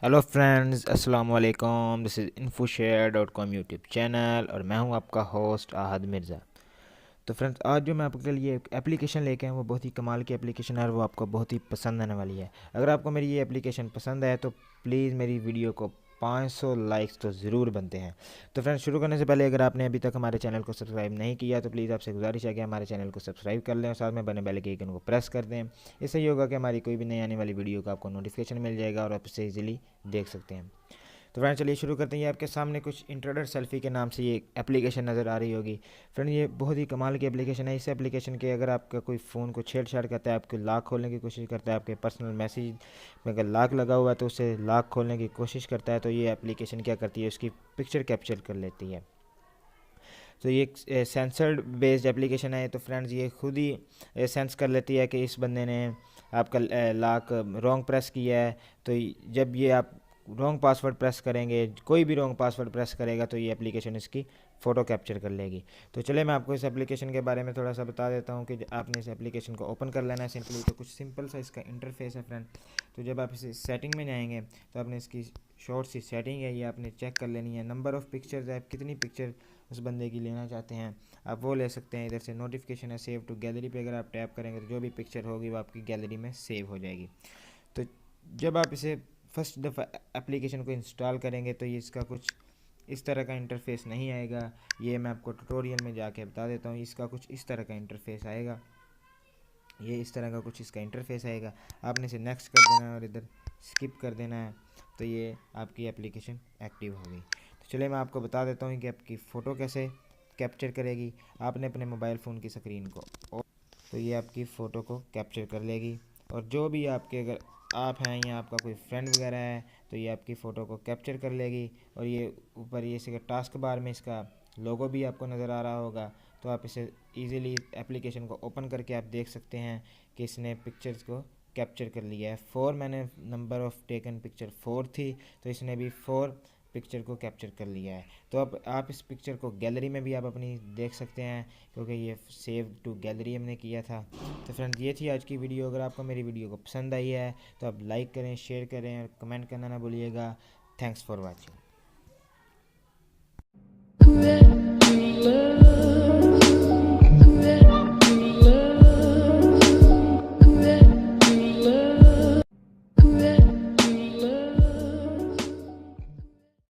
Hello friends, अस्सलाम वालेकुम। This is infoshare.com YouTube channel और मैं हूं आपका होस्ट आहद मिर्ज़ा। तो फ्रेंड्स, आज जो मैं आपके लिए एक एप्लीकेशन लेके आया हूं वो बहुत ही कमाल की एप्लीकेशन है और वो आपको बहुत ही पसंद आने वाली है। अगर आपको मेरी ये एप्लीकेशन पसंद आए तो प्लीज़ मेरी वीडियो को 500 लाइक्स तो ज़रूर बनते हैं। तो फ्रेंड्स, शुरू करने से पहले अगर आपने अभी तक हमारे चैनल को सब्सक्राइब नहीं किया तो प्लीज़ आपसे गुजारिश है कि हमारे चैनल को सब्सक्राइब कर लें और साथ में बने बेल के आइकन को प्रेस कर दें। इससे ये होगा कि हमारी कोई भी नई आने वाली वीडियो का आपको नोटिफिकेशन मिल जाएगा और आप इसे ईजिली देख सकते हैं। तो फ्रेंड, चलिए शुरू करते हैं। ये आपके सामने कुछ इंट्रोडक्ट सेल्फी के नाम से ये एप्लीकेशन नज़र आ रही होगी। फ्रेंड, ये बहुत ही कमाल की एप्लीकेशन है। इस एप्लीकेशन के अगर आपका कोई फ़ोन को छेड़छाड़ करता है, आपके लॉक खोलने की कोशिश करता है, आपके पर्सनल मैसेज में अगर लॉक लगा हुआ है तो उसे लॉक खोलने की कोशिश करता है, तो ये एप्लीकेशन क्या करती है, उसकी पिक्चर कैप्चर कर लेती है। तो ये एक सेंसर्ड बेस्ड एप्लीकेशन है। तो फ्रेंड्स, ये खुद ही सेंस कर लेती है कि इस बंदे ने आपका लॉक रॉन्ग प्रेस किया है। तो जब ये आप रॉन्ग पासवर्ड प्रेस करेंगे, कोई भी रॉन्ग पासवर्ड प्रेस करेगा तो ये एप्लीकेशन इसकी फ़ोटो कैप्चर कर लेगी। तो चलिए मैं आपको इस एप्लीकेशन के बारे में थोड़ा सा बता देता हूँ कि आपने इस एप्लीकेशन को ओपन कर लेना है सिंपली। तो कुछ सिंपल सा इसका इंटरफेस है फ्रेंड। तो जब आप इसे सेटिंग में जाएंगे तो आपने इसकी शॉर्ट सी सेटिंग है, ये आपने चेक कर लेनी है। नंबर ऑफ़ पिक्चर्स है, आप कितनी पिक्चर उस बंदे की लेना चाहते हैं आप वो ले सकते हैं। इधर से नोटिफिकेशन है, सेव टू गैलरी पे अगर आप टैप करेंगे तो जो भी पिक्चर होगी वो आपकी गैलरी में सेव हो जाएगी। तो जब आप इसे फर्स्ट दफ़ा एप्लीकेशन को इंस्टॉल करेंगे तो ये इसका कुछ इस तरह का इंटरफेस नहीं आएगा। ये मैं आपको ट्यूटोरियल में जाके बता देता हूँ। इसका कुछ इस तरह का इंटरफेस आएगा। ये इस तरह का कुछ इसका इंटरफेस आएगा। आपने इसे नेक्स्ट कर देना है और इधर स्किप कर देना है, तो ये आपकी एप्लीकेशन एक्टिव हो गई। तो चलिए मैं आपको बता देता हूँ कि आपकी फ़ोटो कैसे कैप्चर करेगी। आपने अपने मोबाइल फ़ोन की स्क्रीन को तो ये आपकी फ़ोटो को कैप्चर कर लेगी। और जो भी आपके अगर आप हैं या आपका कोई फ्रेंड वगैरह है तो ये आपकी फ़ोटो को कैप्चर कर लेगी। और ये ऊपर ये इसका टास्क बार में इसका लोगो भी आपको नज़र आ रहा होगा। तो आप इसे इजीली एप्लीकेशन को ओपन करके आप देख सकते हैं कि इसने पिक्चर्स को कैप्चर कर लिया है। 4 मैंने नंबर ऑफ़ टेकन पिक्चर 4 थी, तो इसने भी 4 पिक्चर को कैप्चर कर लिया है। तो अब आप इस पिक्चर को गैलरी में भी आप अपनी देख सकते हैं क्योंकि ये सेव टू गैलरी हमने किया था। तो फ्रेंड्स, ये थी आज की वीडियो। अगर आपको मेरी वीडियो को पसंद आई है तो आप लाइक करें, शेयर करें और कमेंट करना ना भूलिएगा। Thanks for watching.